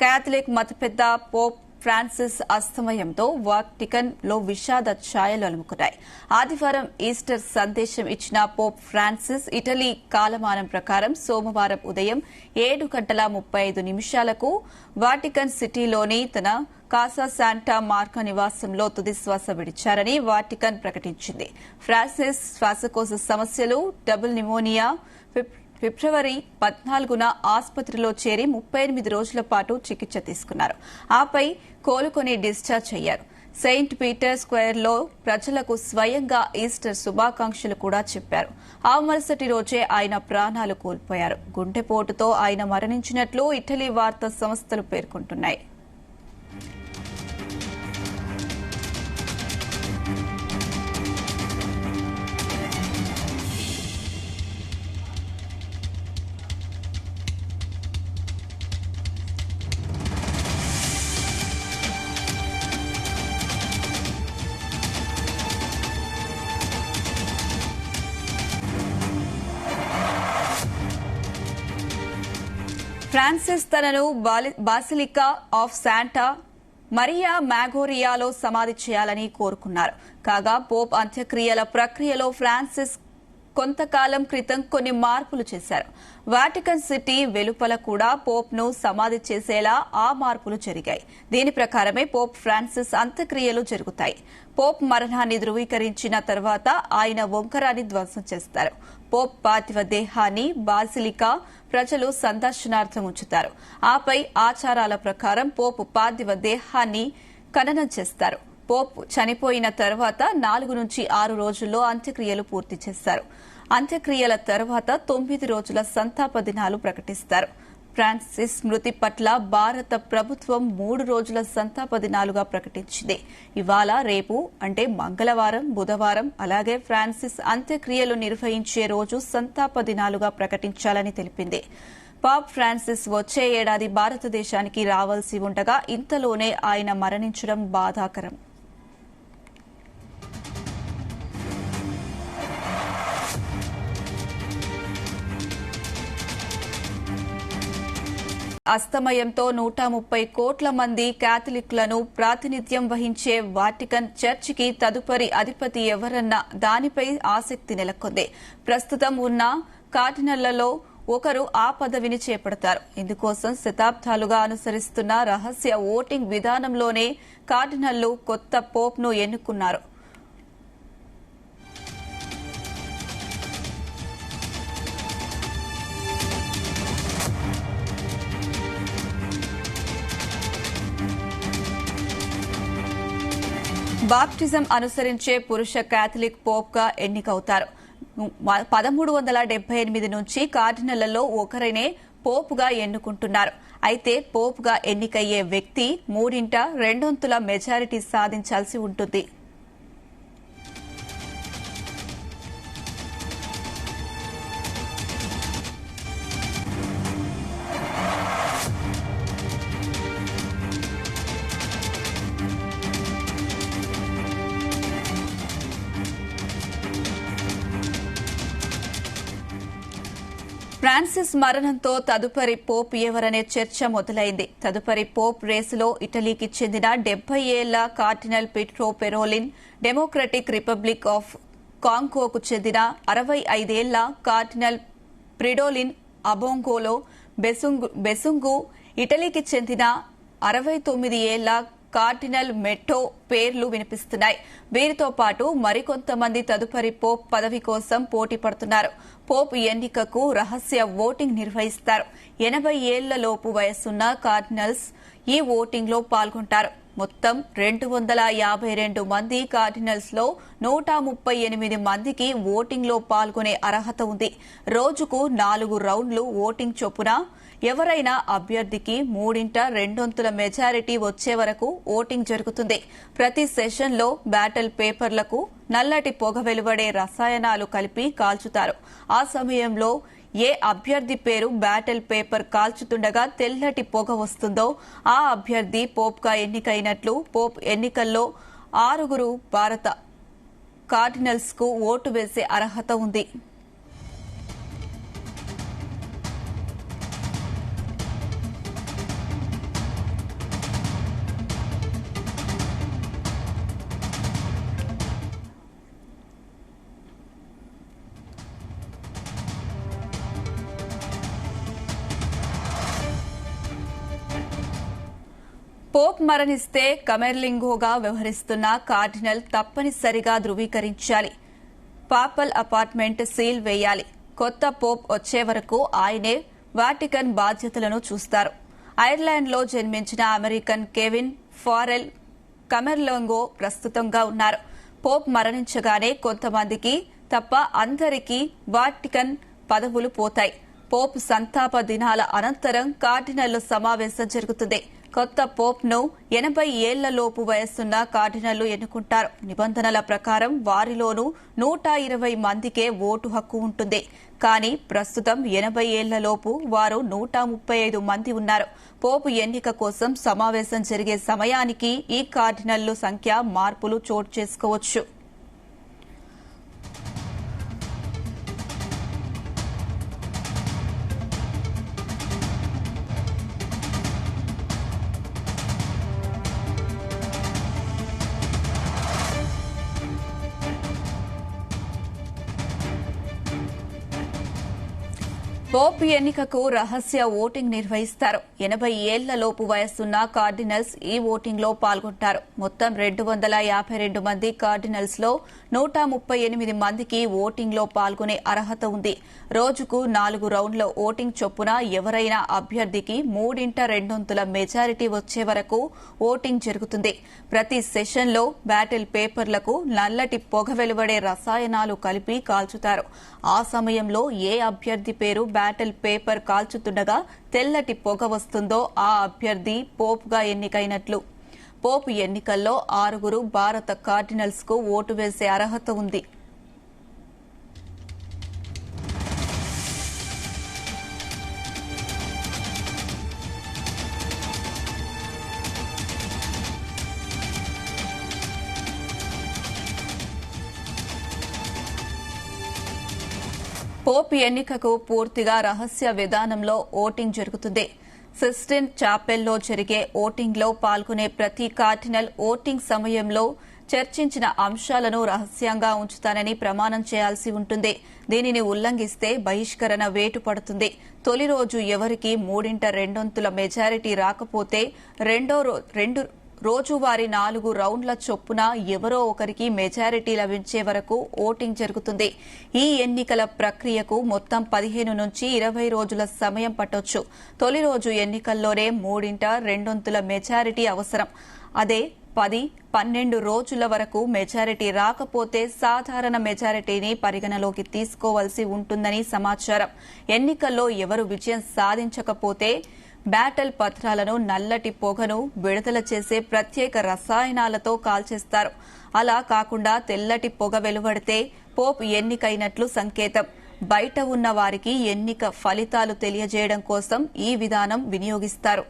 Catholic మతపెద్ద Pope Francis అస్తమయంతో Vatican లో విషాద ఛాయలు అలుముకున్నాయి. ఆదివారం ఈస్టర్ సందేశం ఇచ్చిన పోప్ ఫ్రాన్సిస్ ఇటలీ కాలమానం ప్రకారం సోమవారం ఉదయం 7:35 వాటికన్ సిటీలోని తన కాసా శాంటా మార్కా నివాసంలో తుదిశ్వాస విడిచారని వాటికన్ ప్రకటించింది. ఫ్రాన్సిస్ శ్వాసకోశ సమస్యలు, డబుల్ న్యూమోనియా, ఫిబ్రవరి 14న ఆసుపత్రిలో చేరి 38 రోజుల పాటు చికిత్స తీసుకున్నారు. ఆపై కోలుకొని డిశ్చార్జ్ అయ్యారు. సెయింట్ పీటర్ స్క్వేర్లో ప్రజలకు స్వయంగా ఈస్టర్ శుభాకాంక్షలు కూడా చెప్పారు. ఆ మరుసటి రోజే ఆయన ప్రాణాలు కోల్పోయారు. గుండెపోటుతో ఆయన మరణించినట్లు ఇటలీ వార్తా సంస్థలు పేర్కొంటున్నాయి. ఫ్రాన్సిస్ తనను బాసిలికా ఆఫ్ శాంటా మరియా మ్యాగోరియాలో సమాధి చేయాలని కోరుకున్నారు. కాగా పోప్ అంత్యక్రియల ప్రక్రియలో ఫ్రాన్సిస్ కొంతకాలం క్రితం కొన్ని మార్పులు చేశారు. వాటికన్ సిటీ వెలుపల కూడా పోప్ ను సమాధి చేసేలా ఆ మార్పులు జరిగాయి. దీని ప్రకారమే పోప్ ఫ్రాన్సిస్ అంత్యక్రియలు జరుగుతాయి. పోప్ మరణాన్ని ధృవీకరించిన తర్వాత ఆయన వంకరాన్ని ధ్వంసం చేస్తారు. పోప్ పార్థివ దేహాన్ని బాసిలికా ప్రజలు సందర్శనార్థం ఉంచుతారు. ఆపై ఆచారాల ప్రకారం పోప్ పార్థివ దేహాన్ని ఖననం చేస్తారు. పోప్ చనిపోయిన తర్వాత 4 నుంచి 6 రోజుల్లో అంత్యక్రియలు పూర్తి చేస్తారు. అంత్యక్రియల తర్వాత 9 రోజుల సంతాప దినాలు ప్రకటిస్తారు. ఫ్రాన్సిస్ మృతి పట్ల భారత ప్రభుత్వం 3 రోజుల సంతాప దినాలుగా ప్రకటించింది. ఇవాళ, రేపు అంటే మంగళవారం, బుధవారం, అలాగే ఫ్రాన్సిస్ అంత్యక్రియలు నిర్వహించే రోజు సంతాప దినాలుగా ప్రకటించాలని తెలిపింది. పాప్ ఫ్రాన్సిస్ వచ్చే ఏడాది భారతదేశానికి రావాల్సి ఉండగా ఇంతలోనే ఆయన మరణించడం బాధాకరం. అస్తమయంతో 130 కోట్ల మంది కేథలిక్లను ప్రాతినిధ్యం వహించే వాటికన్ చర్చికి తదుపరి అధిపతి ఎవరన్న దానిపై ఆసక్తి నెలకొంది. ప్రస్తుతం ఉన్న కార్డినళ్లలో ఒకరు ఆ పదవిని చేపడతారు. ఇందుకోసం శతాబ్దాలుగా అనుసరిస్తున్న రహస్య ఓటింగ్ విధానంలోనే కార్డినళ్లు కొత్త పోప్ ను ఎన్నుకున్నారు. బాప్టిజం అనుసరించే పురుష కేథలిక్ పోప్ గా ఎన్నికవుతారు. 1378 నుంచి కార్డినళ్లలో ఒకరినే పోప్ గా ఎన్నుకుంటున్నారు. అయితే పోప్ గా ఎన్నికయ్యే వ్యక్తి 3/2 మెజారిటీ సాధించాల్సి ఉంటుంది. ఫ్రాన్సిస్ మరణంతో తదుపరి పోప్ ఎవరనే చర్చ మొదలైంది. తదుపరి పోప్ రేసులో ఇటలీకి చెందిన 70 ఏళ్ల cardinal Pietro Parolin, democratic republic of కాంగోకు చెందిన 65 ఏళ్ల కార్డినల్ ప్రిడోలిన్ అబోంగోలో బెసుంగు, ఇటలీకి చెందిన 69 ఏళ్ల కార్డినల్ మెట్టో పేర్లు వినిపిస్తున్నాయి. వీరితో పాటు మరికొంతమంది తదుపరి పోప్ పదవి కోసం పోటీ పడుతున్నారు. పోప్ ఎన్నికకు రహస్య ఓటింగ్ నిర్వహిస్తారు. 80 ఏళ్లలోపు వయసున్న కార్డినల్స్ ఈ ఓటింగ్ లో పాల్గొంటారు. మొత్తం 252 మంది కార్డినల్స్ లో 138 మందికి ఓటింగ్ లో పాల్గొనే అర్హత ఉంది. రోజుకు 4 రౌండ్లు ఓటింగ్ చొప్పున ఎవరైనా అభ్యర్థికి 3/2 మెజారిటీ వచ్చే వరకు ఓటింగ్ జరుగుతుంది. ప్రతి సెషన్లో బ్యాటల్ పేపర్లకు నల్లటి పొగ వెలువడే రసాయనాలు కలిపి కాల్చుతారు. ఆ సమయంలో ఏ అభ్యర్థి పేరు బ్యాటల్ పేపర్ కాల్చుతుండగా తెల్లటి పొగ వస్తుందో ఆ అభ్యర్థి పోప్ గా ఎన్నికైనట్లు. పోప్ ఎన్నికల్లో 6 భారత కార్డినల్స్ కు ఓటు వేసే అర్హత ఉంది. పోప్ మరణిస్తే కమెర్లింగోగా వ్యవహరిస్తున్న కార్డినల్ తప్పనిసరిగా ధృవీకరించాలి. పాపల్ అపార్ట్మెంట్ సీల్ వేయాలి. కొత్త పోప్ వచ్చే వరకు ఆయనే వాటికన్ బాధ్యతలను చూస్తారు. ఐర్లాండ్లో జన్మించిన అమెరికన్ కెవిన్ ఫారెల్ కమెర్లింగో ప్రస్తుతంగా ఉన్నారు. పోప్ మరణించగానే కొంతమందికి తప్ప అందరికీ వాటికన్ పదవులు పోతాయి. పోప్ సంతాప దినాల అనంతరం కార్డినళ్ల సమావేశం జరుగుతుంది. కొత్త పోప్ ను 80 ఏళ్లలోపు వయస్సున్న కార్డినళ్లు ఎన్నుకుంటారు. నిబంధనల ప్రకారం వారిలోనూ 120 మందికే ఓటు హక్కు ఉంటుంది. కానీ ప్రస్తుతం 80 ఏళ్లలోపు వారు 135 మంది ఉన్నారు. పోపు ఎన్నిక కోసం సమావేశం జరిగే సమయానికి ఈ కార్డినళ్లు సంఖ్య మార్పులు చోటు చేసుకోవచ్చు. పోప్ ఎన్నికకు రహస్య ఓటింగ్ నిర్వహిస్తారు. 80 ఏళ్లలోపు వయస్సున్న కార్డినల్స్ ఈ ఓటింగ్ లో పాల్గొంటారు. మొత్తం 252 మంది కార్డినల్స్ లో 138 మందికి ఓటింగ్ లో పాల్గొనే అర్హత ఉంది. రోజుకు 4 రౌండ్ల ఓటింగ్ చొప్పున ఎవరైనా అభ్యర్థికి 3/2 మెజారిటీ వచ్చే వరకు ఓటింగ్ జరుగుతుంది. ప్రతి సెషన్లో బ్యాటిల్ పేపర్లకు నల్లటి పొగ వెలువడే రసాయనాలు కలిపి కాల్చుతారు. ఆ సమయంలో ఏ అభ్యర్థి పేరు బ్యాటిల్ పేపర్ కాల్చుతుండగా తెల్లటి పొగ వస్తుందో ఆ అభ్యర్థి పోప్గా ఎన్నికైనట్లు. పోప్ ఎన్నికల్లో 6 భారత కార్డినల్స్ కు ఓటు వేసే అర్హత ఉంది. పోప్ ఎన్నికకు పూర్తిగా రహస్య విధానంలో ఓటింగ్ జరుగుతుంది. సిస్టిన్ చాపెల్లో జరిగే ఓటింగ్ లో పాల్గొనే ప్రతి కార్డినల్ ఓటింగ్ సమయంలో చర్చించిన అంశాలను రహస్యంగా ఉంచుతానని ప్రమాణం చేయాల్సి ఉంటుంది. దీనిని ఉల్లంఘిస్తే బహిష్కరణ వేటు పడుతుంది. తొలి రోజు ఎవరికి 3/2 మెజారిటీ రాకపోతే రోజువారీ 4 రౌండ్ల చొప్పున ఎవరో ఒకరికి మెజారిటీ లభించే వరకు ఓటింగ్ జరుగుతుంది. ఈ ఎన్నికల ప్రక్రియకు మొత్తం 15 నుంచి 20 రోజుల సమయం పట్టొచ్చు. తొలి రోజు ఎన్నికల్లోనే 3/2 మెజారిటీ అవసరం. అదే 10-12 రోజుల వరకు మెజారిటీ రాకపోతే సాధారణ మెజారిటీని పరిగణలోకి తీసుకోవాల్సి ఉంటుందని సమాచారం. ఎన్నికల్లో ఎవరు విజయం సాధించకపోతే బ్యాటల్ పత్రాలను నల్లటి పొగను విడుదల చేసే ప్రత్యేక రసాయనాలతో కాల్చేస్తారు. అలా కాకుండా తెల్లటి పొగ వెలువడితే పోప్ ఎన్నికైనట్లు సంకేతం. బయట ఉన్న వారికి ఎన్నిక ఫలితాలు తెలియజేయడం కోసం ఈ విధానం వినియోగిస్తారు.